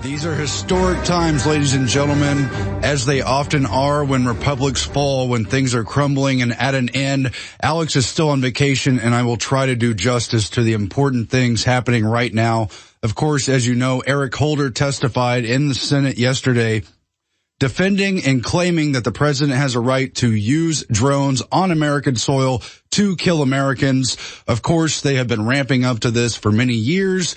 These are historic times, ladies and gentlemen, as they often are when republics fall, when things are crumbling and at an end. Alex is still on vacation, and I will try to do justice to the important things happening right now. Of course, as you know, Eric Holder testified in the Senate yesterday, defending and claiming that the president has a right to use drones on American soil to kill Americans. Of course, they have been ramping up to this for many years,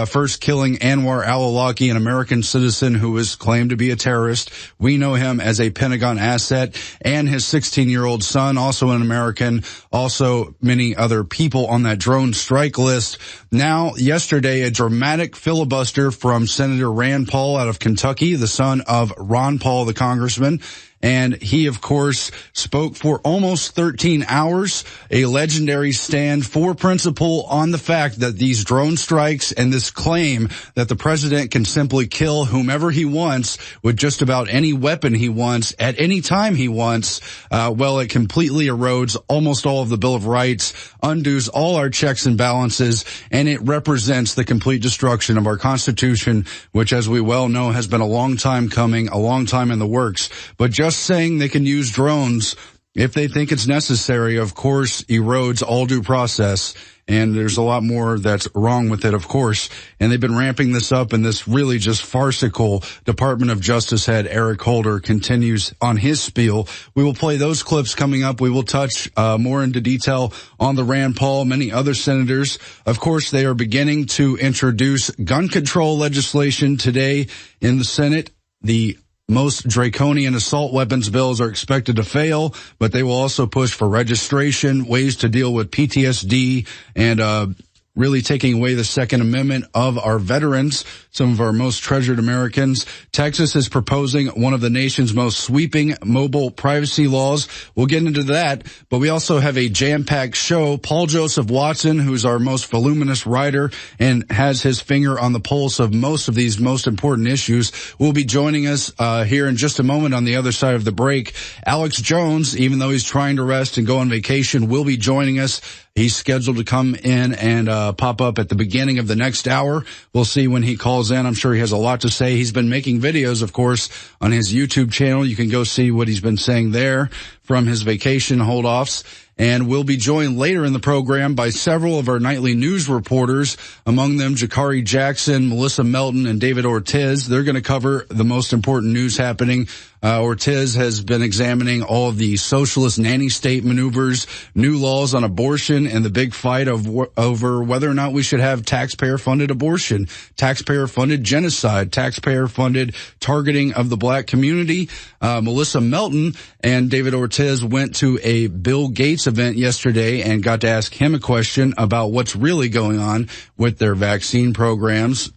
first killing Anwar al-Awlaki, an American citizen who was claimed to be a terrorist. We know him as a Pentagon asset, and his 16-year-old son, also an American, also many other people on that drone strike list. Now, yesterday, a dramatic filibuster from Senator Rand Paul out of Kentucky, the son of Ron Paul, the congressman. And he, of course, spoke for almost 13 hours, a legendary stand for principle on the fact that these drone strikes and this claim that the president can simply kill whomever he wants with just about any weapon he wants at any time he wants, well, it completely erodes almost all of the Bill of Rights, undoes all our checks and balances, and it represents the complete destruction of our Constitution, which, as we well know, has been a long time coming, a long time in the works. But just saying they can use drones if they think it's necessary, of course, erodes all due process. And there's a lot more that's wrong with it, of course. And they've been ramping this up, and this really just farcical Department of Justice head, Eric Holder, continues on his spiel. We will play those clips coming up. We will touch more into detail on the Rand Paul, many other senators. Of course, they are beginning to introduce gun control legislation today in the Senate. The most draconian assault weapons bills are expected to fail, but they will also push for registration, ways to deal with PTSD, and really taking away the Second Amendment of our veterans, some of our most treasured Americans. Texas is proposing one of the nation's most sweeping mobile privacy laws. We'll get into that, but we also have a jam-packed show. Paul Joseph Watson, who's our most voluminous writer and has his finger on the pulse of most of these most important issues, will be joining us here in just a moment on the other side of the break. Alex Jones, even though he's trying to rest and go on vacation, will be joining us. He's scheduled to come in and pop up at the beginning of the next hour. We'll see when he calls in. I'm sure he has a lot to say. He's been making videos, of course, on his YouTube channel. You can go see what he's been saying there from his vacation hold-offs. And we'll be joined later in the program by several of our nightly news reporters, among them Jakari Jackson, Melissa Melton, and David Ortiz. They're going to cover the most important news happening. Ortiz has been examining all of the socialist nanny state maneuvers, new laws on abortion, and the big fight over whether or not we should have taxpayer-funded abortion, taxpayer-funded genocide, taxpayer-funded targeting of the black community. Melissa Melton and David Ortiz went to a Bill Gates event yesterday and got to ask him a question about what's really going on with their vaccine programs,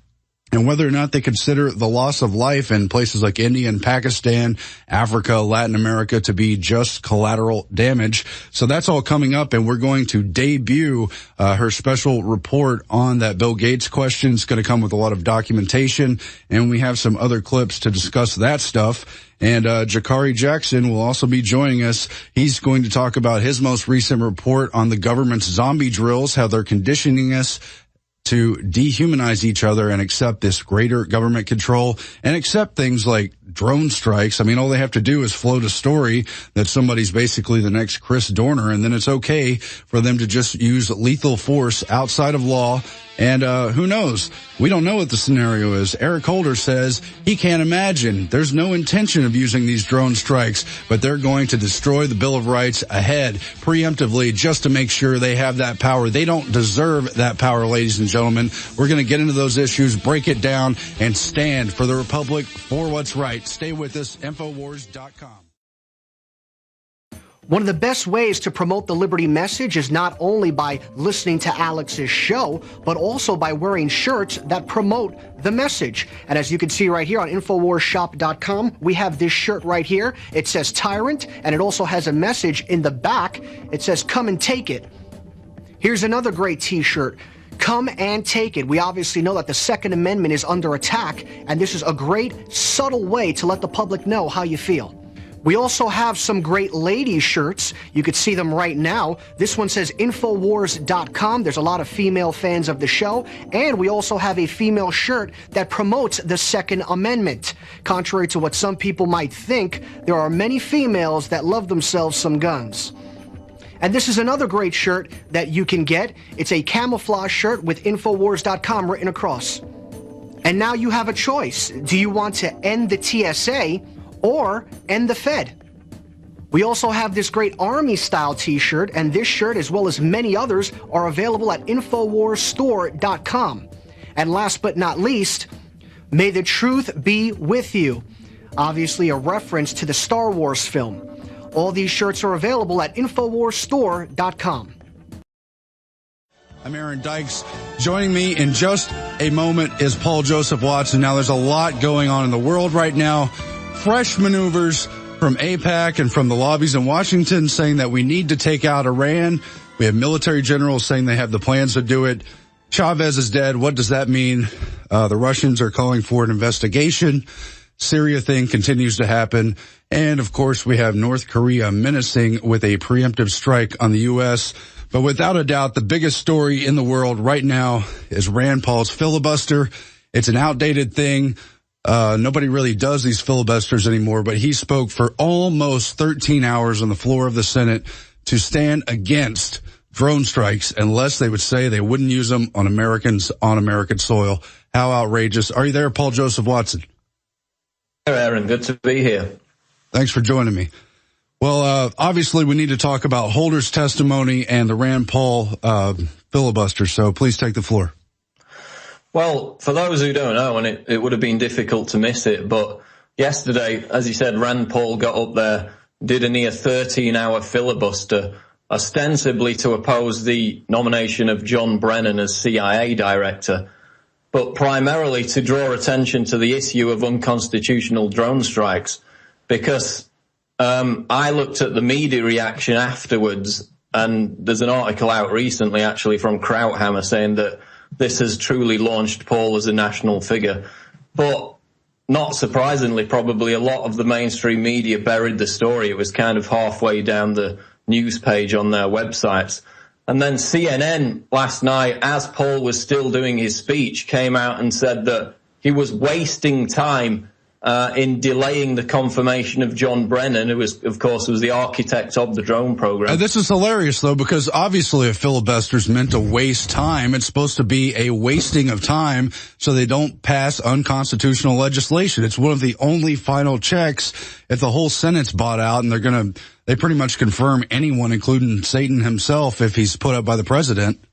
and whether or not they consider the loss of life in places like India and Pakistan, Africa, Latin America to be just collateral damage. So that's all coming up, and we're going to debut her special report on that Bill Gates question. It's going to come with a lot of documentation, and we have some other clips to discuss that stuff. And Jakari Jackson will also be joining us. He's going to talk about his most recent report on the government's zombie drills, how they're conditioning us to dehumanize each other and accept this greater government control and accept things like drone strikes. I mean, all they have to do is float a story that somebody's basically the next Chris Dorner, and then it's okay for them to just use lethal force outside of law. And who knows? We don't know what the scenario is. Eric Holder says he can't imagine. There's no intention of using these drone strikes, but they're going to destroy the Bill of Rights ahead, preemptively, just to make sure they have that power. They don't deserve that power, ladies and gentlemen. We're going to get into those issues, break it down, and stand for the Republic, for what's right. Stay with us, Infowars.com. One of the best ways to promote the Liberty message is not only by listening to Alex's show, but also by wearing shirts that promote the message. And as you can see right here on InfoWarsShop.com, we have this shirt right here. It says Tyrant, and it also has a message in the back. It says, "Come and take it." Here's another great t-shirt. Come and take it. We obviously know that the Second Amendment is under attack, and this is a great, subtle way to let the public know how you feel. We also have some great ladies shirts. You could see them right now. This one says Infowars.com. There's a lot of female fans of the show. And we also have a female shirt that promotes the Second Amendment. Contrary to what some people might think, there are many females that love themselves some guns. And this is another great shirt that you can get. It's a camouflage shirt with Infowars.com written across. And now you have a choice. Do you want to end the TSA or end the Fed? We also have this great Army-style t-shirt, and this shirt, as well as many others, are available at InfoWarsStore.com. And last but not least, may the truth be with you. Obviously a reference to the Star Wars film. All these shirts are available at InfoWarsStore.com. I'm Aaron Dykes. Joining me in just a moment is Paul Joseph Watson. Now, there's a lot going on in the world right now. Fresh maneuvers from AIPAC and from the lobbies in Washington saying that we need to take out Iran. We have military generals saying they have the plans to do it. Chavez is dead. What does that mean? The Russians are calling for an investigation. Syria thing continues to happen. And, of course, we have North Korea menacing with a preemptive strike on the U.S., but without a doubt, the biggest story in the world right now is Rand Paul's filibuster. It's an outdated thing. Nobody really does these filibusters anymore, but he spoke for almost 13 hours on the floor of the Senate to stand against drone strikes unless they would say they wouldn't use them on Americans on American soil. How outrageous. Are you there, Paul Joseph Watson? Hey, Aaron. Good to be here. Thanks for joining me. Well, obviously we need to talk about Holder's testimony and the Rand Paul filibuster, so please take the floor. Well, for those who don't know, and it would have been difficult to miss it, but yesterday, as you said, Rand Paul got up there, did a near 13-hour filibuster, ostensibly to oppose the nomination of John Brennan as CIA director, but primarily to draw attention to the issue of unconstitutional drone strikes, because I looked at the media reaction afterwards, and there's an article out recently actually from Krauthammer saying that this has truly launched Paul as a national figure. But not surprisingly, probably a lot of the mainstream media buried the story. It was kind of halfway down the news page on their websites. And then CNN last night, as Paul was still doing his speech, came out and said that he was wasting time in delaying the confirmation of John Brennan, who was, of course, was the architect of the drone program. This is hilarious, though, because obviously a filibuster is meant to waste time. It's supposed to be a wasting of time so they don't pass unconstitutional legislation. It's one of the only final checks if the whole Senate's bought out, and they pretty much confirm anyone, including Satan himself, if he's put up by the president.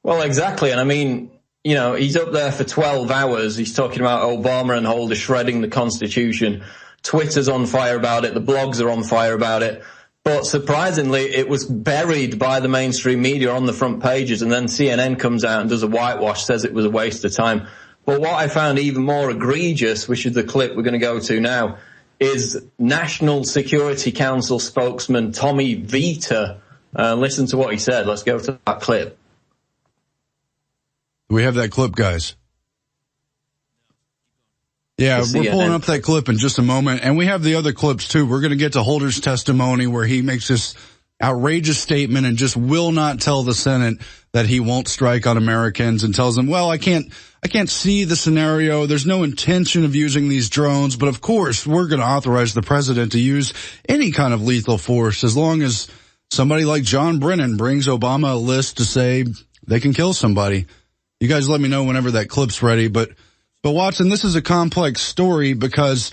Well, exactly. And I mean, you know, he's up there for 12 hours. He's talking about Obama and Holder shredding the Constitution. Twitter's on fire about it. The blogs are on fire about it. But surprisingly, it was buried by the mainstream media on the front pages. And then CNN comes out and does a whitewash, says it was a waste of time. But what I found even more egregious, which is the clip we're going to go to now, is National Security Council spokesman Tommy Vietor. Listen to what he said. Let's go to that clip. We have that clip, guys. Yeah, we're pulling up that clip in just a moment. And we have the other clips, too. We're going to get to Holder's testimony where he makes this outrageous statement and just will not tell the Senate that he won't strike on Americans, and tells them, well, I can't see the scenario. There's no intention of using these drones. But, of course, we're going to authorize the president to use any kind of lethal force as long as somebody like John Brennan brings Obama a list to say they can kill somebody. You guys let me know whenever that clip's ready. But Watson, this is a complex story because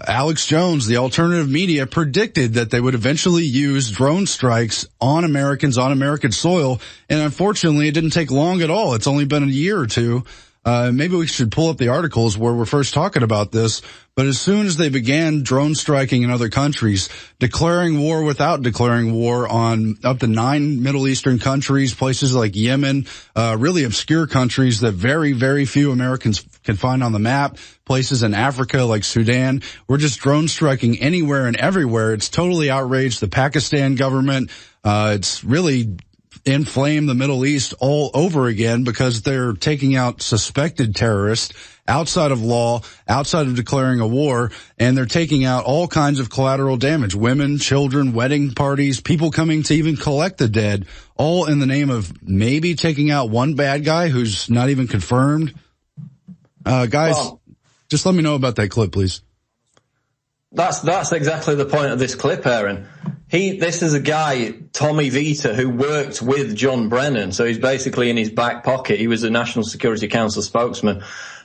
Alex Jones, the alternative media, predicted that they would eventually use drone strikes on Americans on American soil. And unfortunately, it didn't take long at all. It's only been a year or two. Maybe we should pull up the articles where we're first talking about this. But as soon as they began drone striking in other countries, declaring war without declaring war on up to 9 Middle Eastern countries, places like Yemen, really obscure countries that very, very few Americans can find on the map, places in Africa like Sudan, we're just drone striking anywhere and everywhere. It's totally outraged the Pakistan government. It's really inflame the Middle East all over again because they're taking out suspected terrorists outside of law, outside of declaring a war, and they're taking out all kinds of collateral damage. Women, children, wedding parties, people coming to even collect the dead, all in the name of maybe taking out one bad guy who's not even confirmed. Guys, just let me know about that clip, please. That's exactly the point of this clip, Aaron. This is a guy, Tommy Vita, who worked with John Brennan, so he's basically in his back pocket. He was a National Security Council spokesman.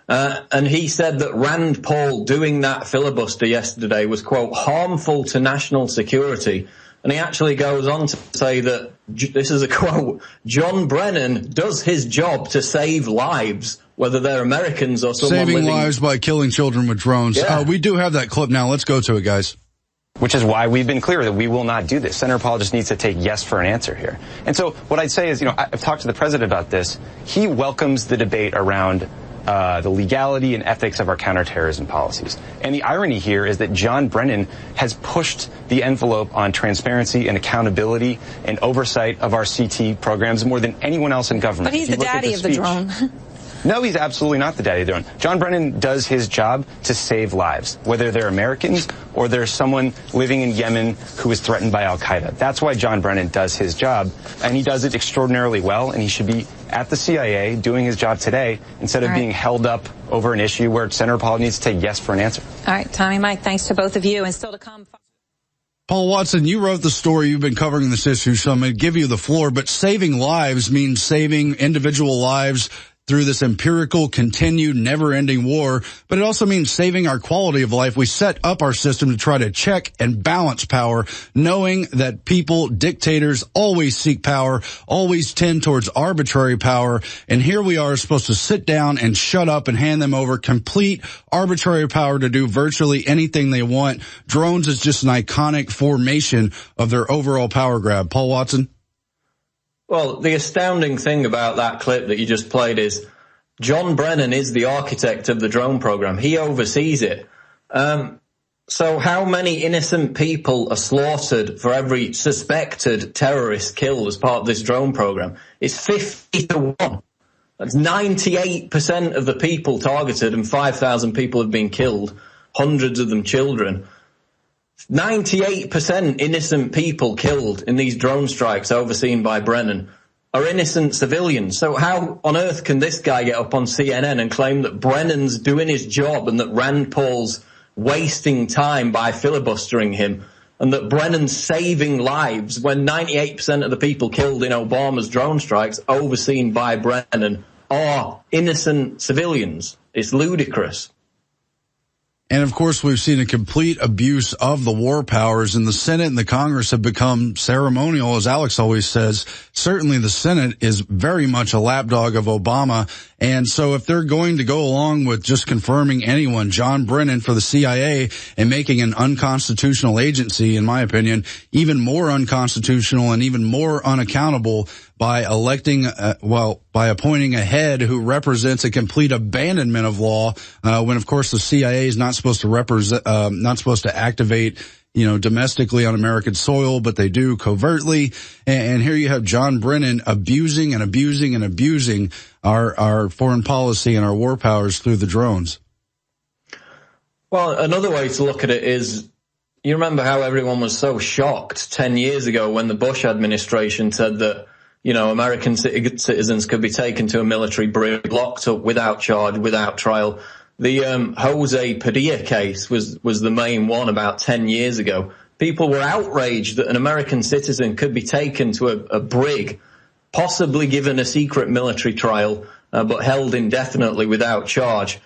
And he said that Rand Paul doing that filibuster yesterday was, quote, harmful to national security. And he actually goes on to say that, this is a quote, John Brennan does his job to save lives, whether they're Americans or someone saving lives by killing children with drones. Yeah. We do have that clip now. Let's go to it, guys. Which is why we've been clear that we will not do this. Senator Paul just needs to take yes for an answer here. And so what I'd say is, I've talked to the president about this. He welcomes the debate around the legality and ethics of our counterterrorism policies. And the irony here is that John Brennan has pushed the envelope on transparency and accountability and oversight of our CT programs more than anyone else in government. But he's the daddy of the drone. No, he's absolutely not the daddy of the drone. John Brennan does his job to save lives, whether they're Americans or there's someone living in Yemen who is threatened by al-Qaeda. That's why John Brennan does his job, and he does it extraordinarily well, and he should be at the CIA doing his job today instead of being held up over an issue where Senator Paul needs to take yes for an answer. All right, Tommy, Mike, thanks to both of you. And still to come. Paul Watson, you wrote the story. You've been covering this issue, so I'm going to give you the floor. But saving lives means saving individual lives through this empirical, continued, never-ending war, but it also means saving our quality of life. We set up our system to try to check and balance power, knowing that people, dictators, always seek power, always tend towards arbitrary power, and here we are supposed to sit down and shut up and hand them over complete arbitrary power to do virtually anything they want. Drones is just an iconic formation of their overall power grab. Paul Watson? Well, the astounding thing about that clip that you just played is John Brennan is the architect of the drone program. He oversees it. So how many innocent people are slaughtered for every suspected terrorist killed as part of this drone program? It's 50 to 1. That's 98% of the people targeted, and 5,000 people have been killed, hundreds of them children. 98% innocent people killed in these drone strikes overseen by Brennan are innocent civilians. So how on earth can this guy get up on CNN and claim that Brennan's doing his job and that Rand Paul's wasting time by filibustering him and that Brennan's saving lives when 98% of the people killed in Obama's drone strikes overseen by Brennan are innocent civilians? It's ludicrous. And of course, we've seen a complete abuse of the war powers, and the Senate and the Congress have become ceremonial, as Alex always says. Certainly the Senate is very much a lapdog of Obama. And so if they're going to go along with just confirming anyone, John Brennan for the CIA, and making an unconstitutional agency, in my opinion, even more unconstitutional and even more unaccountable by electing, by appointing a head who represents a complete abandonment of law, when of course the CIA is not supposed to activate, domestically on American soil, but they do covertly. And here you have John Brennan abusing and abusing and abusing our foreign policy and our war powers through the drones. Well, another way to look at it is, you remember how everyone was so shocked 10 years ago when the Bush administration said that, American citizens could be taken to a military brig, locked up without charge, without trial. The Jose Padilla case was the main one about 10 years ago. People were outraged that an American citizen could be taken to a brig, possibly given a secret military trial, but held indefinitely without charge.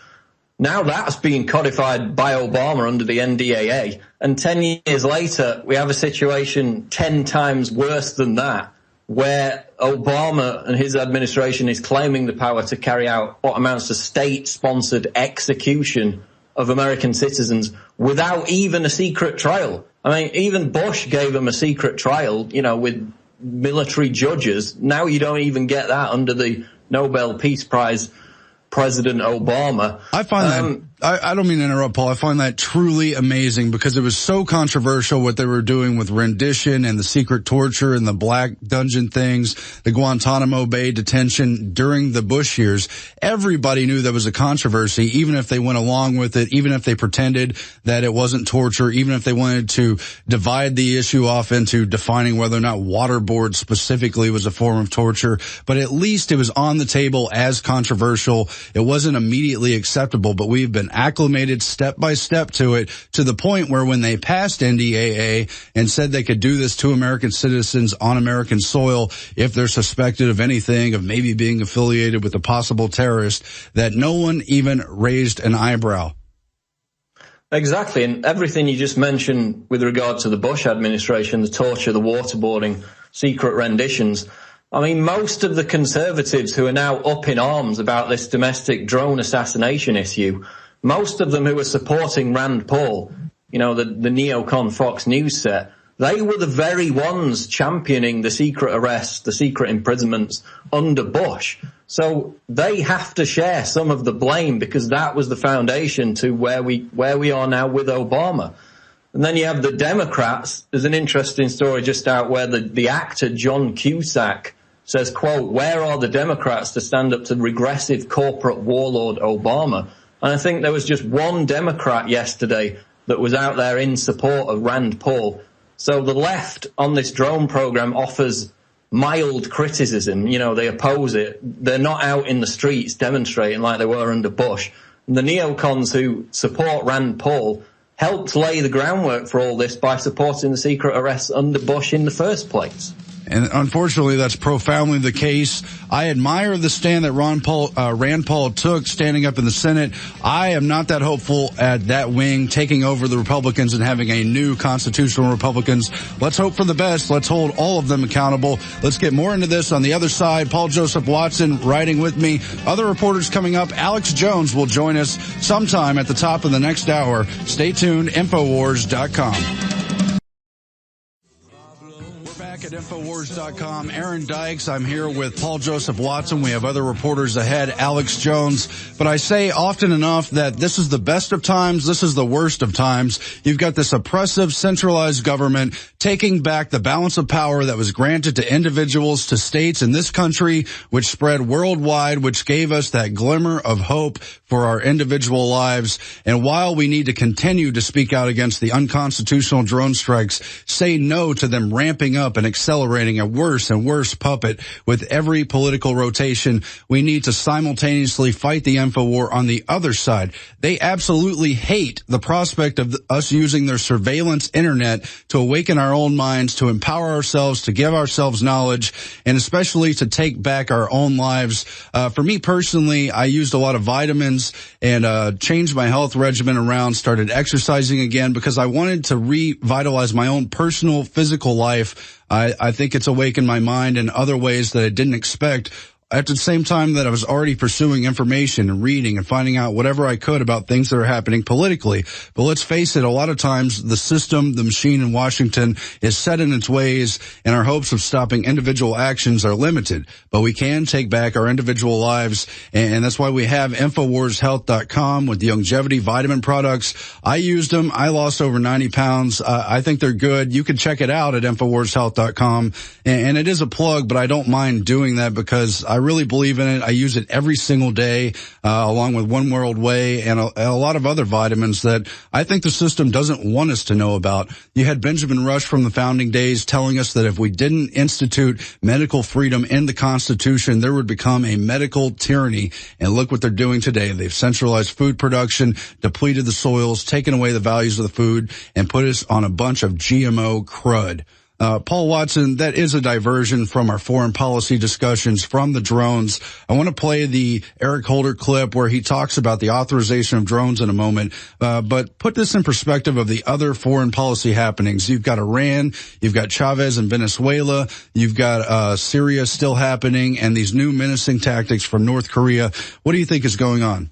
Now that's being codified by Obama under the NDAA. And 10 years later, we have a situation 10 times worse than that, where Obama and his administration is claiming the power to carry out what amounts to state-sponsored execution of American citizens without even a secret trial. I mean, even Bush gave them a secret trial, with military judges. Now you don't even get that under the Nobel Peace Prize President Obama. I I don't mean to interrupt, Paul. I find that truly amazing because it was so controversial what they were doing with rendition and the secret torture and the black dungeon things, the Guantanamo Bay detention during the Bush years. Everybody knew there was a controversy, even if they went along with it, even if they pretended that it wasn't torture, even if they wanted to divide the issue off into defining whether or not waterboard specifically was a form of torture. But at least it was on the table as controversial. It wasn't immediately acceptable, but we've been acclimated step by step to it, to the point where when they passed NDAA and said they could do this to American citizens on American soil if they're suspected of anything, of maybe being affiliated with a possible terrorist, that no one even raised an eyebrow. Exactly, and everything you just mentioned with regard to the Bush administration, the torture, the waterboarding, secret renditions, I mean, most of the conservatives who are now up in arms about this domestic drone assassination issue, most of them who are supporting Rand Paul, you know, the neocon Fox News set, they were the very ones championing the secret arrests, the secret imprisonments under Bush. So they have to share some of the blame because that was the foundation to where we are now with Obama. And then you have the Democrats. There's an interesting story just out where the actor John Cusack says, quote, "Where are the Democrats to stand up to regressive corporate warlord Obama?" And I think there was just one Democrat yesterday that was out there in support of Rand Paul. So the left on this drone program offers mild criticism. You know, they oppose it. They're not out in the streets demonstrating like they were under Bush. And the neocons who support Rand Paul helped lay the groundwork for all this by supporting the secret arrests under Bush in the first place. And unfortunately, that's profoundly the case. I admire the stand that Rand Paul took standing up in the Senate. I am not that hopeful at that wing taking over the Republicans and having a new constitutional Republicans. Let's hope for the best. Let's hold all of them accountable. Let's get more into this on the other side. Paul Joseph Watson riding with me. Other reporters coming up. Alex Jones will join us sometime at the top of the next hour. Stay tuned. Infowars.com. At Infowars.com, Aaron Dykes. I'm here with Paul Joseph Watson. We have other reporters ahead, Alex Jones. But I say often enough that this is the best of times. This is the worst of times. You've got this oppressive, centralized government taking back the balance of power that was granted to individuals, to states in this country, which spread worldwide, which gave us that glimmer of hope for our individual lives. And while we need to continue to speak out against the unconstitutional drone strikes, say no to them ramping up and accelerating a worse and worse puppet with every political rotation, we need to simultaneously fight the InfoWar on the other side. They absolutely hate the prospect of us using their surveillance internet to awaken our own minds, to empower ourselves, to give ourselves knowledge, and especially to take back our own lives. For me personally, I used a lot of vitamins and changed my health regimen around, started exercising again because I wanted to revitalize my own personal physical life. I think it's awakened my mind in other ways that I didn't expect. At the same time that I was already pursuing information and reading and finding out whatever I could about things that are happening politically. But let's face it, a lot of times the system, the machine in Washington is set in its ways, and our hopes of stopping individual actions are limited. But we can take back our individual lives, and that's why we have InfoWarsHealth.com with the longevity vitamin products. I used them. I lost over 90 pounds. I think they're good. You can check it out at InfoWarsHealth.com. And it is a plug, but I don't mind doing that because I really believe in it. I use it every single day, along with One World Whey and a lot of other vitamins that I think the system doesn't want us to know about. You had Benjamin Rush from the founding days telling us that if we didn't institute medical freedom in the Constitution, there would become a medical tyranny. And look what they're doing today. They've centralized food production, depleted the soils, taken away the values of the food, and put us on a bunch of GMO crud. Paul Watson, that is a diversion from our foreign policy discussions from the drones. I want to play the Eric Holder clip where he talks about the authorization of drones in a moment. But put this in perspective of the other foreign policy happenings. You've got Iran, you've got Chavez in Venezuela, you've got Syria still happening, and these new menacing tactics from North Korea. What do you think is going on?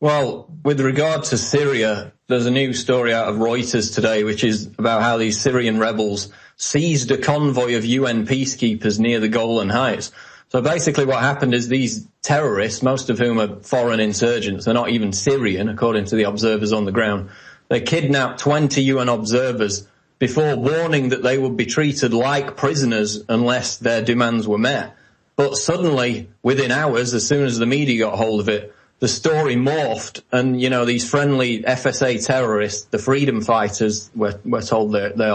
Well, with regard to Syria, there's a new story out of Reuters today, which is about how these Syrian rebels seized a convoy of UN peacekeepers near the Golan Heights. So basically what happened is these terrorists, most of whom are foreign insurgents, they're not even Syrian, according to the observers on the ground, they kidnapped 20 UN observers before warning that they would be treated like prisoners unless their demands were met. But suddenly, within hours, as soon as the media got hold of it, the story morphed, and, these friendly FSA terrorists, the freedom fighters, we're told they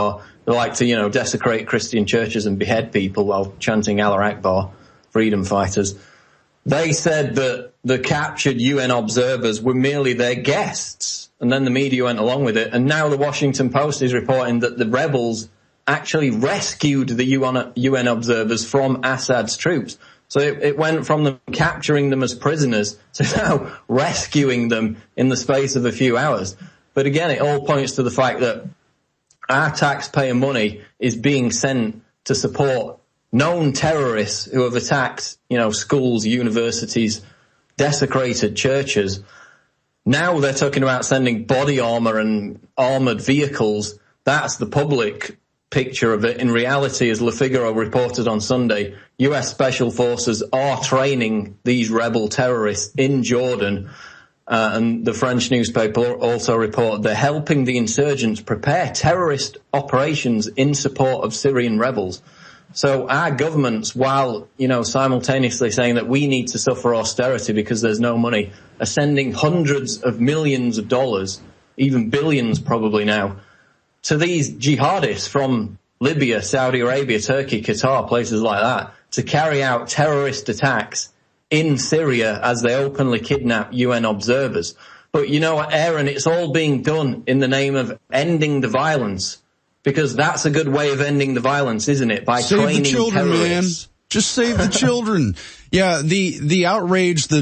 like to, desecrate Christian churches and behead people while chanting Allah Akbar, freedom fighters. They said that the captured UN observers were merely their guests, and then the media went along with it, and now the Washington Post is reporting that the rebels actually rescued the UN observers from Assad's troops. So it went from them capturing them as prisoners to now rescuing them in the space of a few hours. But again, it all points to the fact that our taxpayer money is being sent to support known terrorists who have attacked, schools, universities, desecrated churches. Now they're talking about sending body armor and armored vehicles. That's the public picture of it. In reality, as Le Figaro reported on Sunday, US Special Forces are training these rebel terrorists in Jordan. And the French newspaper also reported they're helping the insurgents prepare terrorist operations in support of Syrian rebels. So our governments, while, simultaneously saying that we need to suffer austerity because there's no money, are sending hundreds of millions of dollars, even billions probably now, to these jihadists from Libya, Saudi Arabia, Turkey, Qatar, places like that, to carry out terrorist attacks in Syria as they openly kidnap UN observers. But you know what, Aaron, it's all being done in the name of ending the violence, because that's a good way of ending the violence, isn't it? By training the children, terrorists. Man. Just save the children. Yeah, the outrage, the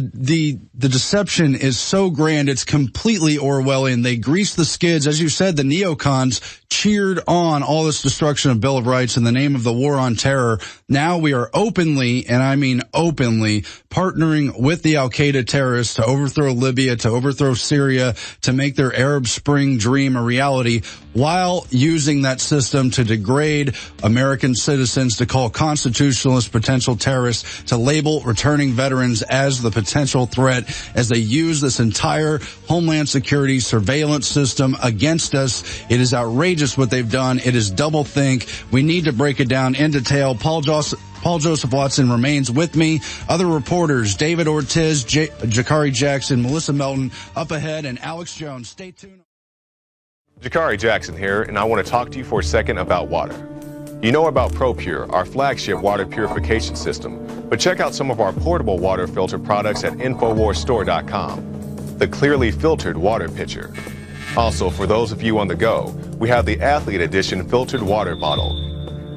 deception is so grand, it's completely Orwellian. They grease the skids. As you said, the neocons cheered on all this destruction of Bill of Rights in the name of the war on terror. Now we are openly, and I mean openly, partnering with the Al-Qaeda terrorists to overthrow Libya, to overthrow Syria, to make their Arab Spring dream a reality, while using that system to degrade American citizens, to call constitutionalists potential terrorists, to label returning veterans as the potential threat, as they use this entire Homeland Security surveillance system against us. It is outrageous what they've done. It is doublethink. We need to break it down in detail. Paul Joseph Watson remains with me. Other reporters, David Ortiz, Jakari Jackson, Melissa Melton, up ahead, and Alex Jones. Stay tuned. Jakari Jackson here, and I want to talk to you for a second about water. You know about ProPure, our flagship water purification system, but check out some of our portable water filter products at InfoWarsStore.com. The clearly filtered water pitcher. Also, for those of you on the go, we have the Athlete Edition filtered water bottle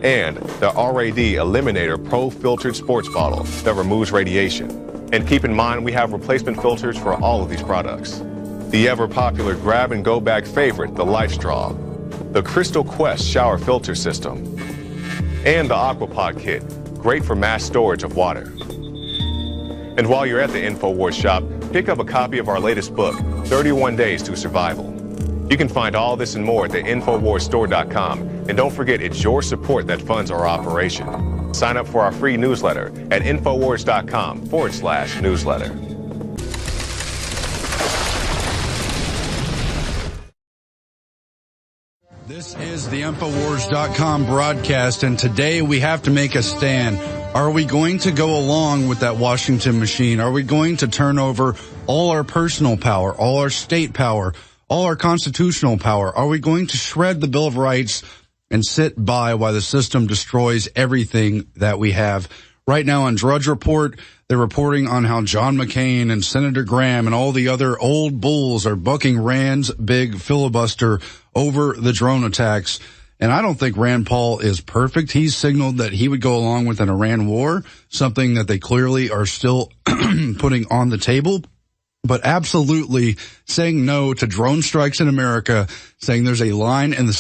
and the RAD Eliminator Pro filtered sports bottle that removes radiation. And keep in mind, we have replacement filters for all of these products. The ever-popular grab-and-go bag favorite, the Life Straw, the Crystal Quest shower filter system, and the Aquapod kit, great for mass storage of water. And while you're at the InfoWars shop, pick up a copy of our latest book, 31 Days to Survival. You can find all this and more at the InfoWarsStore.com, and don't forget it's your support that funds our operation. Sign up for our free newsletter at InfoWars.com/newsletter. This is the Infowars.com broadcast, and today we have to make a stand. Are we going to go along with that Washington machine? Are we going to turn over all our personal power, all our state power, all our constitutional power? Are we going to shred the Bill of Rights and sit by while the system destroys everything that we have? Right now on Drudge Report, they're reporting on how John McCain and Senator Graham and all the other old bulls are bucking Rand's big filibuster over the drone attacks. And I don't think Rand Paul is perfect. He's signaled that he would go along with an Iran war, something that they clearly are still putting on the table. But absolutely saying no to drone strikes in America, saying there's a line in the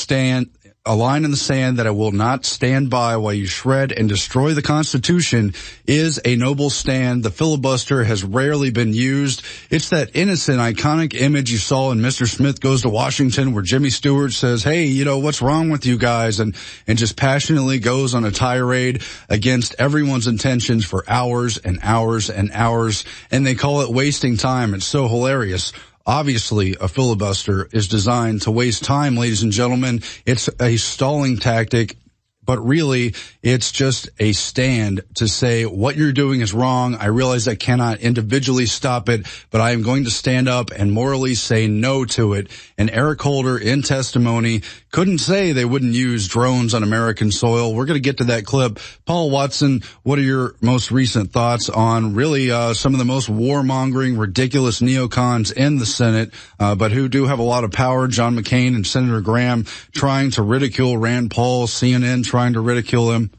a line in the sand that I will not stand by while you shred and destroy the Constitution is a noble stand. The filibuster has rarely been used. It's that innocent, iconic image you saw in Mr. Smith Goes to Washington where Jimmy Stewart says, hey, what's wrong with you guys? And just passionately goes on a tirade against everyone's intentions for hours and hours and hours. And they call it wasting time. It's so hilarious. Obviously, a filibuster is designed to waste time, ladies and gentlemen. It's a stalling tactic, but really, it's just a stand to say what you're doing is wrong. I realize I cannot individually stop it, but I am going to stand up and morally say no to it. And Eric Holder, in testimony, couldn't say they wouldn't use drones on American soil. We're going to get to that clip. Paul Watson, what are your most recent thoughts on really some of the most warmongering, ridiculous neocons in the Senate, but who do have a lot of power? John McCain and Senator Graham trying to ridicule Rand Paul, CNN trying to ridicule him.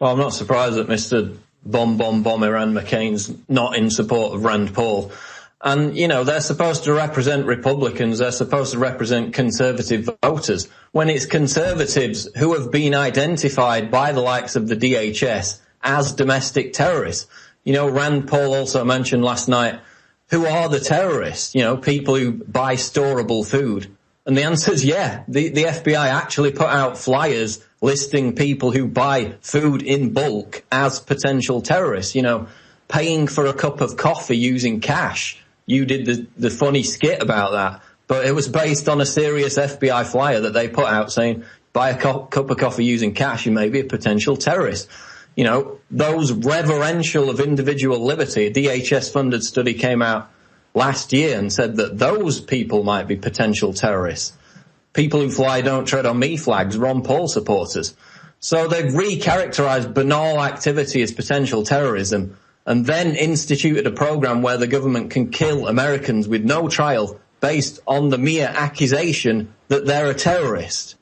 Well, I'm not surprised that Mr. Bomb Iran McCain's not in support of Rand Paul. And, they're supposed to represent Republicans. They're supposed to represent conservative voters. When it's conservatives who have been identified by the likes of the DHS as domestic terrorists. Rand Paul also mentioned last night, who are the terrorists? People who buy storable food. And the answer is yeah. The FBI actually put out flyers listing people who buy food in bulk as potential terrorists, paying for a cup of coffee using cash. You did the funny skit about that, but it was based on a serious FBI flyer that they put out saying, buy a cup of coffee using cash, you may be a potential terrorist. Those reverential of individual liberty, a DHS-funded study came out last year and said that those people might be potential terrorists. People who fly don't tread on me flags, Ron Paul supporters. So they've recharacterized banal activity as potential terrorism and then instituted a program where the government can kill Americans with no trial based on the mere accusation that they're a terrorist.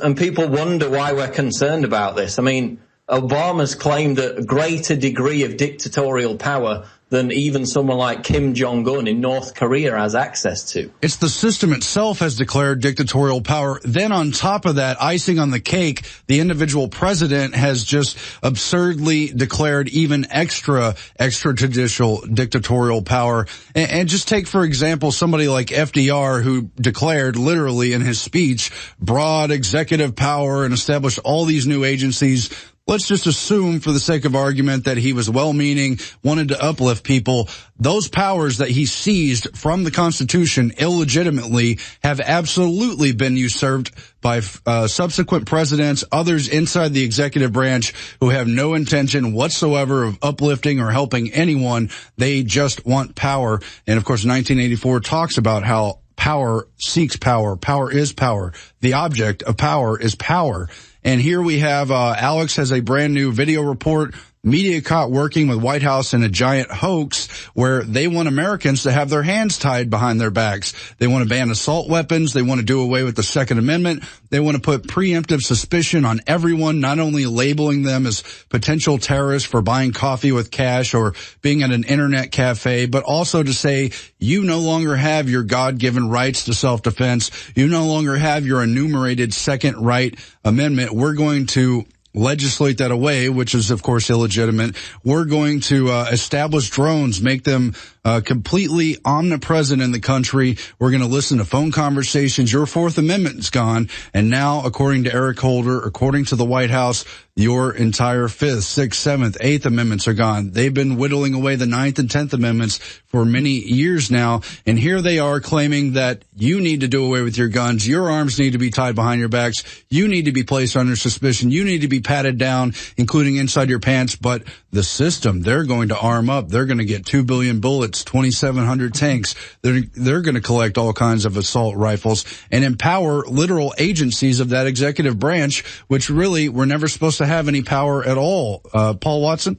And people wonder why we're concerned about this. I mean, Obama's claimed a greater degree of dictatorial power than even someone like Kim Jong-un in North Korea has access to. It's the system itself has declared dictatorial power. Then on top of that, icing on the cake, the individual president has just absurdly declared even extrajudicial dictatorial power. And just take, for example, somebody like FDR, who declared literally in his speech broad executive power and established all these new agencies. Let's just assume, for the sake of argument, that he was well-meaning, wanted to uplift people. Those powers that he seized from the Constitution illegitimately have absolutely been usurped by subsequent presidents, others inside the executive branch who have no intention whatsoever of uplifting or helping anyone. They just want power. And, of course, 1984 talks about how power seeks power. Power is power. The object of power is power. And here we have, Alex has a brand new video report, media caught working with White House in a giant hoax where they want Americans to have their hands tied behind their backs. They want to ban assault weapons. They want to do away with the Second Amendment. They want to put preemptive suspicion on everyone, not only labeling them as potential terrorists for buying coffee with cash or being at an internet cafe, but also to say you no longer have your God-given rights to self-defense. You no longer have your enumerated Second Right Amendment. We're going to legislate that away, which is, of course, illegitimate. We're going to establish drones, make them completely omnipresent in the country. We're going to listen to phone conversations. Your Fourth Amendment is gone. And now, according to Eric Holder, according to the White House, your entire Fifth, Sixth, Seventh, Eighth Amendments are gone. They've been whittling away the Ninth and Tenth Amendments for many years now. And here they are claiming that you need to do away with your guns. Your arms need to be tied behind your backs. You need to be placed under suspicion. You need to be patted down, including inside your pants. But the system, they're going to arm up. They're going to get 2 billion bullets, 2,700 tanks. They're going to collect all kinds of assault rifles and empower literal agencies of that executive branch, which really were never supposed to have any power at all. Paul Watson?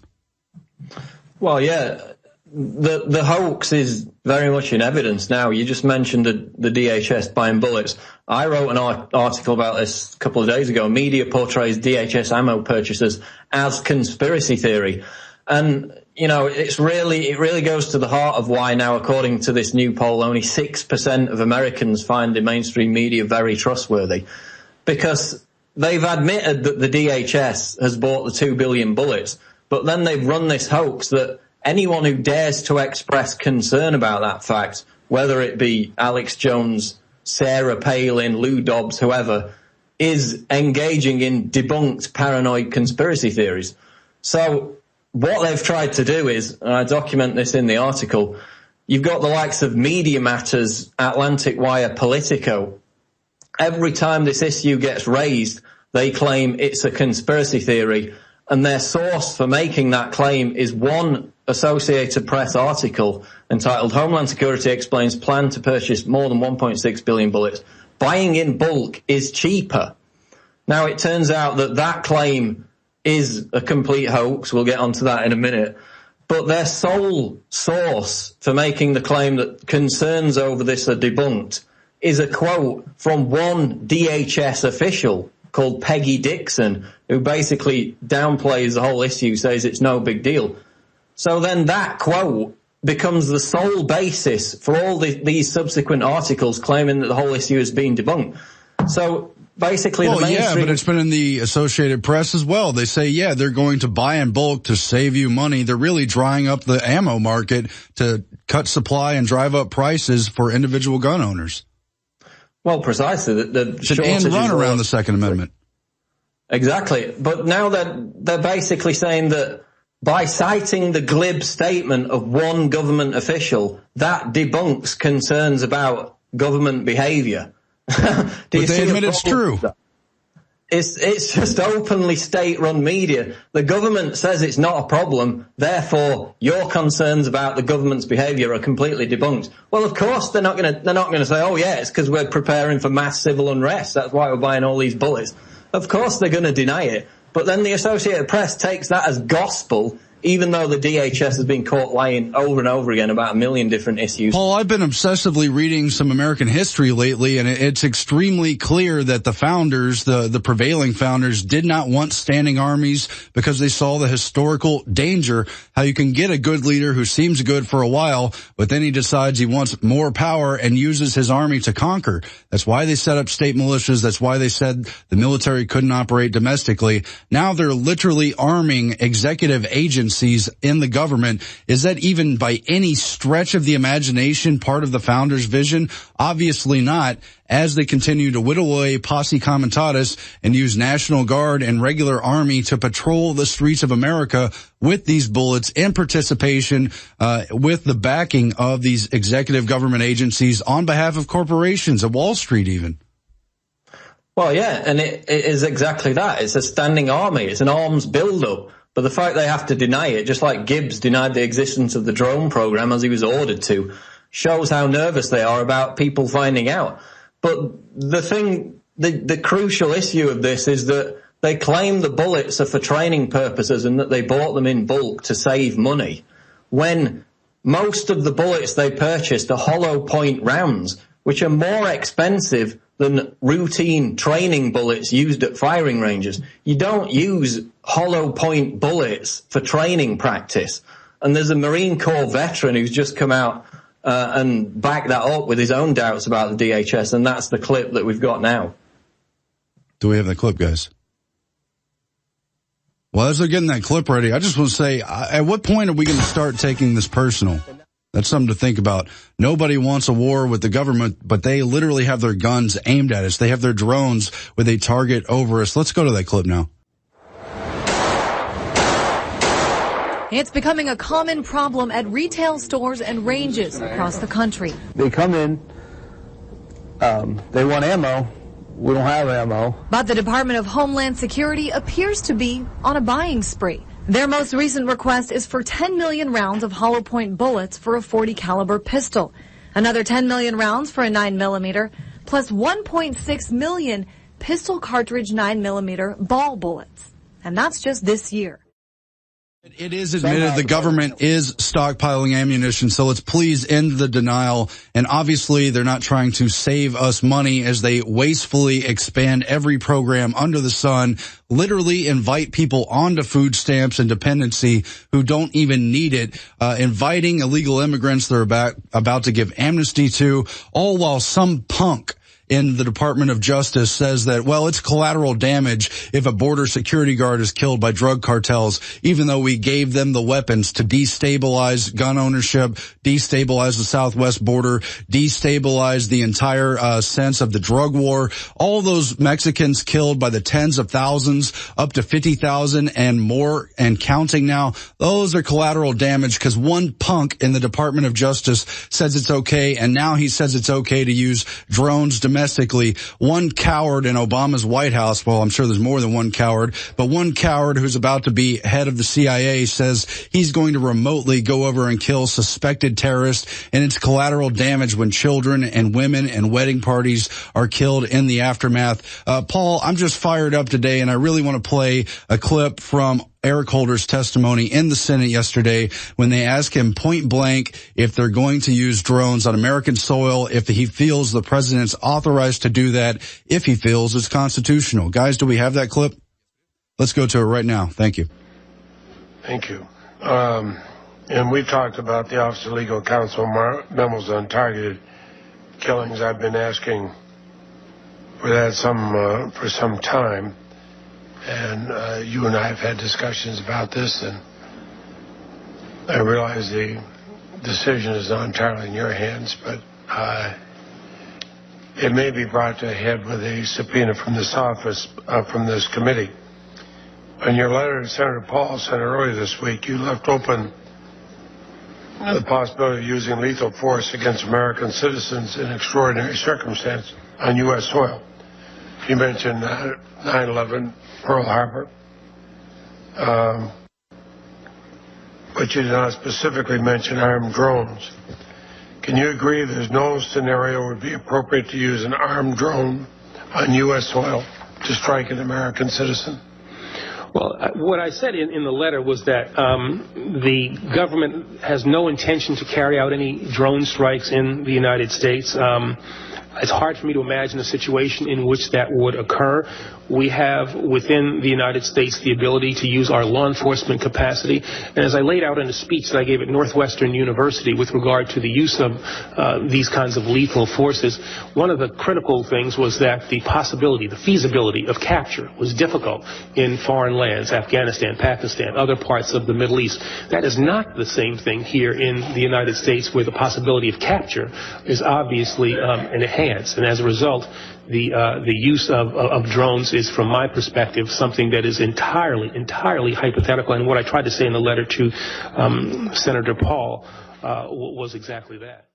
Well, yeah, the hoax is very much in evidence now. You just mentioned the DHS buying bullets. I wrote an article about this a couple of days ago. Media portrays DHS ammo purchases as conspiracy theory. And, you know, it really goes to the heart of why now, according to this new poll, only 6% of Americans find the mainstream media very trustworthy. because they've admitted that the DHS has bought the 2 billion bullets, but then they've run this hoax that anyone who dares to express concern about that fact, whether it be Alex Jones, Sarah Palin, Lou Dobbs, whoever, is engaging in debunked paranoid conspiracy theories. So what they've tried to do is, and I document this in the article, you've got the likes of Media Matters, Atlantic Wire, Politico. Every time this issue gets raised, they claim it's a conspiracy theory, and their source for making that claim is one Associated Press article entitled Homeland Security Explains Plan to Purchase More Than 1.6 billion bullets. Buying in bulk is cheaper. Now, it turns out that that claim is a complete hoax. We'll get onto that in a minute. But their sole source for making the claim that concerns over this are debunked is a quote from one DHS official called Peggy Dixon, who basically downplays the whole issue, says it's no big deal. So then that quote becomes the sole basis for all these subsequent articles claiming that the whole issue has been debunked. So basically, well, yeah, but it's been in the Associated Press as well. They say, yeah, they're going to buy in bulk to save you money. They're really drying up the ammo market to cut supply and drive up prices for individual gun owners. Well, precisely. The should end run around the Second Amendment. Exactly. But now they're basically saying that by citing the glib statement of one government official, that debunks concerns about government behavior. But they admit it's true. It's just openly state-run media. The government says it's not a problem, therefore your concerns about the government's behaviour are completely debunked. Well, of course they're not going to say, oh yeah, it's because we're preparing for mass civil unrest. That's why we're buying all these bullets. Of course they're going to deny it. But then the Associated Press takes that as gospel, even though the DHS has been caught lying over and over again about a million different issues. Paul, I've been obsessively reading some American history lately, and it's extremely clear that the founders, the prevailing founders, did not want standing armies because they saw the historical danger, how you can get a good leader who seems good for a while, but then he decides he wants more power and uses his army to conquer. That's why they set up state militias. That's why they said the military couldn't operate domestically. Now they're literally arming executive agencies in the government. Is that even by any stretch of the imagination part of the founders' vision? Obviously not, as they continue to whittle away posse comitatus and use National Guard and regular army to patrol the streets of America with these bullets in participation with the backing of these executive government agencies on behalf of corporations, of Wall Street even. Well, yeah, and it is exactly that. It's a standing army. It's an arms build-up. But the fact they have to deny it, just like Gibbs denied the existence of the drone program as he was ordered to, shows how nervous they are about people finding out. But the crucial issue of this is that they claim the bullets are for training purposes and that they bought them in bulk to save money, when most of the bullets they purchased are hollow point rounds, which are more expensive than routine training bullets used at firing ranges. You don't use hollow point bullets for training practice. And there's a Marine Corps veteran who's just come out and backed that up with his own doubts about the DHS, and that's the clip that we've got now. Do we have the clip, guys? Well, as they're getting that clip ready, I just want to say, at what point are we going to start taking this personal? That's something to think about. Nobody wants a war with the government, but they literally have their guns aimed at us. They have their drones with a target over us. Let's go to that clip now. It's becoming a common problem at retail stores and ranges across the country. They come in, they want ammo. We don't have ammo. But the Department of Homeland Security appears to be on a buying spree. Their most recent request is for 10 million rounds of hollow point bullets for a .40 caliber pistol, another 10 million rounds for a 9mm, plus 1.6 million pistol cartridge 9mm ball bullets. And that's just this year. It is admitted the government is stockpiling ammunition, so let's please end the denial. And obviously they're not trying to save us money as they wastefully expand every program under the sun, literally invite people onto food stamps and dependency who don't even need it, inviting illegal immigrants they're about to give amnesty to, all while some punk in the Department of Justice says that, well, it's collateral damage if a border security guard is killed by drug cartels, even though we gave them the weapons to destabilize gun ownership, destabilize the southwest border, destabilize the entire sense of the drug war. All those Mexicans killed by the tens of thousands, up to 50,000 and more and counting now, those are collateral damage because one punk in the Department of Justice says it's okay, and now he says it's okay to use drones domestically. One coward in Obama's White House, well, I'm sure there's more than one coward, but one coward who's about to be head of the CIA says he's going to remotely go over and kill suspected terrorists, and it's collateral damage when children and women and wedding parties are killed in the aftermath. Paul, I'm just fired up today, and I really want to play a clip from Eric Holder's testimony in the Senate yesterday when they ask him point blank if they're going to use drones on American soil, if he feels the president's authorized to do that, if he feels it's constitutional. Guys, do we have that clip? Let's go to it right now. Thank you. Thank you. And we talked about the Office of Legal Counsel memos on targeted killings. I've been asking for that for some time. And you and I have had discussions about this, and I realize the decision is not entirely in your hands, but it may be brought to a head with a subpoena from this office, from this committee. In your letter to Senator Paul sent earlier this week, you left open the possibility of using lethal force against American citizens in extraordinary circumstances on U.S. soil. You mentioned 9/11, Pearl Harbor, but you did not specifically mention armed drones. Can you agree there's no scenario would be appropriate to use an armed drone on U.S. soil to strike an American citizen? Well, what I said in the letter was that the government has no intention to carry out any drone strikes in the United States. It's hard for me to imagine a situation in which that would occur. We have within the United States the ability to use our law enforcement capacity. And as I laid out in a speech that I gave at Northwestern University with regard to the use of these kinds of lethal forces, one of the critical things was that the possibility, the feasibility of capture was difficult in foreign lands, Afghanistan, Pakistan, other parts of the Middle East. That is not the same thing here in the United States, where the possibility of capture is obviously enhanced. And as a result, the use of drones is, from my perspective, something that is entirely hypothetical. And what I tried to say in the letter to Senator Paul was exactly that.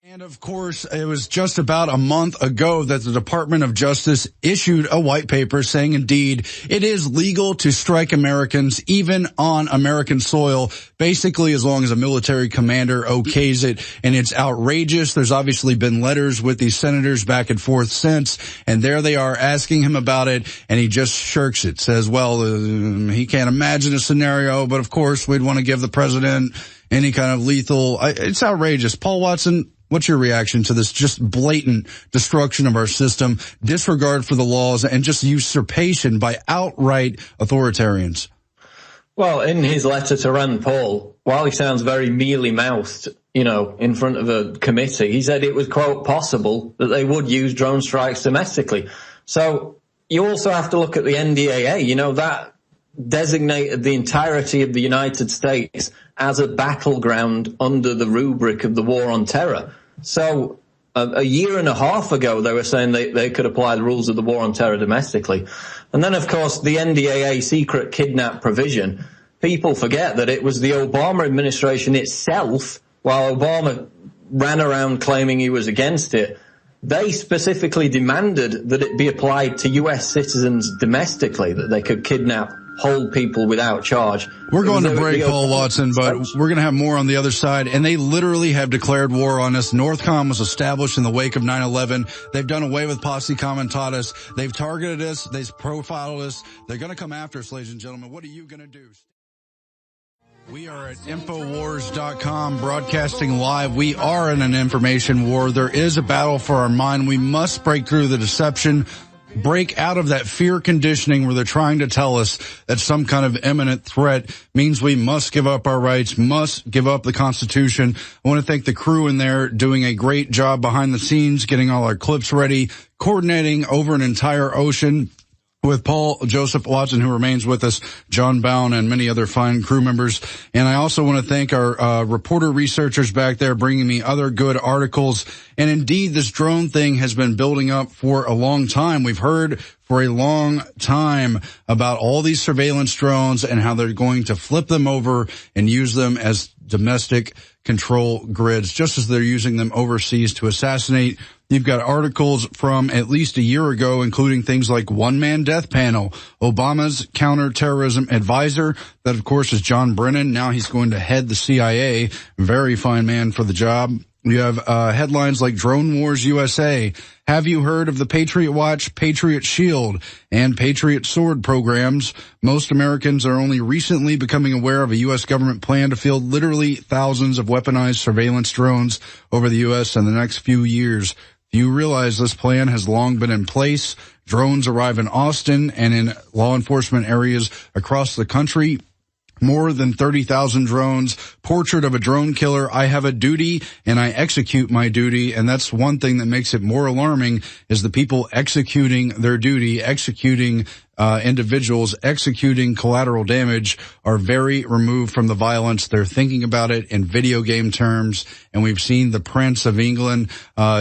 And of course, it was just about a month ago that the Department of Justice issued a white paper saying, indeed, it is legal to strike Americans even on American soil, basically as long as a military commander okays it. And it's outrageous. There's obviously been letters with these senators back and forth since, and there they are asking him about it, and he just shirks it, says, well, he can't imagine a scenario, but of course we'd want to give the president any kind of lethal. It's outrageous. Paul Watson, what's your reaction to this just blatant destruction of our system, disregard for the laws, and just usurpation by outright authoritarians? Well, in his letter to Rand Paul, while he sounds very mealy-mouthed, in front of a committee, he said it was, quote, possible that they would use drone strikes domestically. So you also have to look at the NDAA, that designated the entirety of the United States as a battleground under the rubric of the war on terror. So a year and a half ago, they were saying they could apply the rules of the war on terror domestically. And then, of course, the NDAA secret kidnap provision, people forget that it was the Obama administration itself, while Obama ran around claiming he was against it, they specifically demanded that it be applied to U.S. citizens domestically, that they could kidnap hold people without charge. We're going to break, Paul Watson, but we're going to have more on the other side. And they literally have declared war on us. NORTHCOM was established in the wake of 9/11. They've done away with Posse Comitatus. They've targeted us. They've profiled us. They're going to come after us, ladies and gentlemen. What are you going to do? We are at Infowars.com, broadcasting live. We are in an information war. There is a battle for our mind. We must break through the deception. break out of that fear conditioning where they're trying to tell us that some kind of imminent threat means we must give up our rights, must give up the Constitution. I want to thank the crew in there doing a great job behind the scenes, getting all our clips ready, coordinating over an entire ocean with Paul Joseph Watson, who remains with us, John Bowen, and many other fine crew members. And I also want to thank our reporter researchers back there bringing me other good articles. And indeed, this drone thing has been building up for a long time. We've heard for a long time about all these surveillance drones and how they're going to flip them over and use them as domestic control grids, just as they're using them overseas to assassinate. You've got articles from at least a year ago, including things like One Man Death Panel, Obama's counterterrorism advisor. That, of course, is John Brennan. Now he's going to head the CIA. Very fine man for the job. You have headlines like Drone Wars USA. Have you heard of the Patriot Watch, Patriot Shield, and Patriot Sword programs? Most Americans are only recently becoming aware of a U.S. government plan to field literally thousands of weaponized surveillance drones over the U.S. in the next few years. Do you realize this plan has long been in place? Drones arrive in Austin and in law enforcement areas across the country. More than 30,000 drones. Portrait of a drone killer. I have a duty and I execute my duty. And that's one thing that makes it more alarming is the people executing their duty, executing individuals, executing collateral damage are very removed from the violence. They're thinking about it in video game terms. And we've seen the Prince of England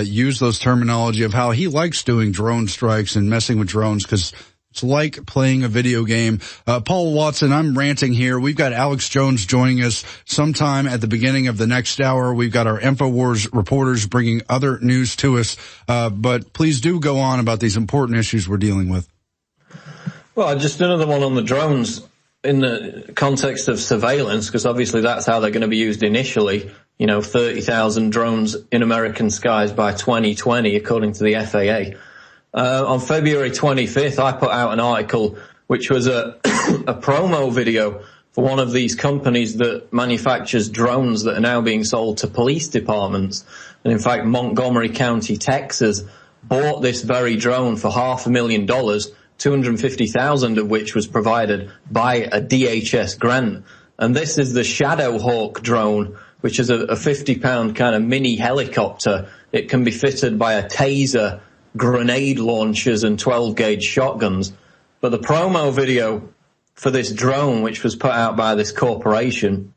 use those terminology of how he likes doing drone strikes and messing with drones because it's like playing a video game. Paul Watson, I'm ranting here. We've got Alex Jones joining us sometime at the beginning of the next hour. We've got our InfoWars reporters bringing other news to us. But please do go on about these important issues we're dealing with. Well, just another one on the drones in the context of surveillance, because obviously that's how they're going to be used initially. 30,000 drones in American skies by 2020, according to the FAA. On February 25th, I put out an article which was a promo video for one of these companies that manufactures drones that are now being sold to police departments. And in fact, Montgomery County, Texas, bought this very drone for $500,000, 250,000 of which was provided by a DHS grant. And this is the Shadowhawk drone, which is a 50-pound kind of mini helicopter. It can be fitted by a taser, grenade launchers and 12-gauge shotguns. But the promo video for this drone, which was put out by this corporation,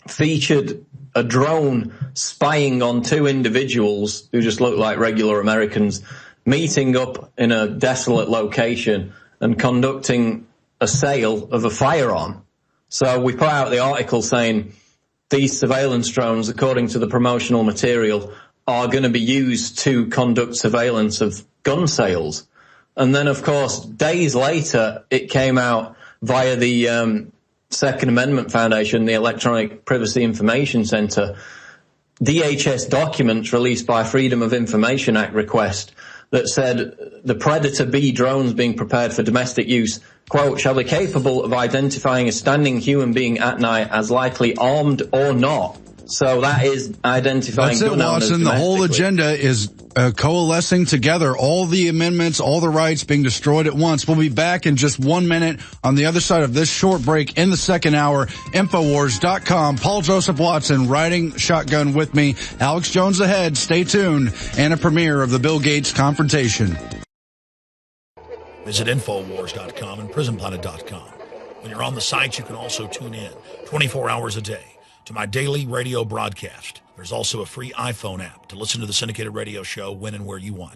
featured a drone spying on two individuals who just looked like regular Americans, meeting up in a desolate location and conducting a sale of a firearm. So we put out the article saying these surveillance drones, according to the promotional material, are going to be used to conduct surveillance of gun sales. And then, of course, days later, it came out via the Second Amendment Foundation, the Electronic Privacy Information Center, DHS documents released by Freedom of Information Act request that said the Predator B drones being prepared for domestic use, quote, shall be capable of identifying a standing human being at night as likely armed or not. So that is identifying gun owners. That's it, Watson. The whole agenda is coalescing together. All the amendments, all the rights being destroyed at once. We'll be back in just 1 minute on the other side of this short break in the second hour. Infowars.com. Paul Joseph Watson riding shotgun with me. Alex Jones ahead. Stay tuned. And a premiere of the Bill Gates confrontation. Visit Infowars.com and PrisonPlanet.com. When you're on the site, you can also tune in 24 hours a day to my daily radio broadcast. There's also a free iPhone app to listen to the syndicated radio show when and where you want.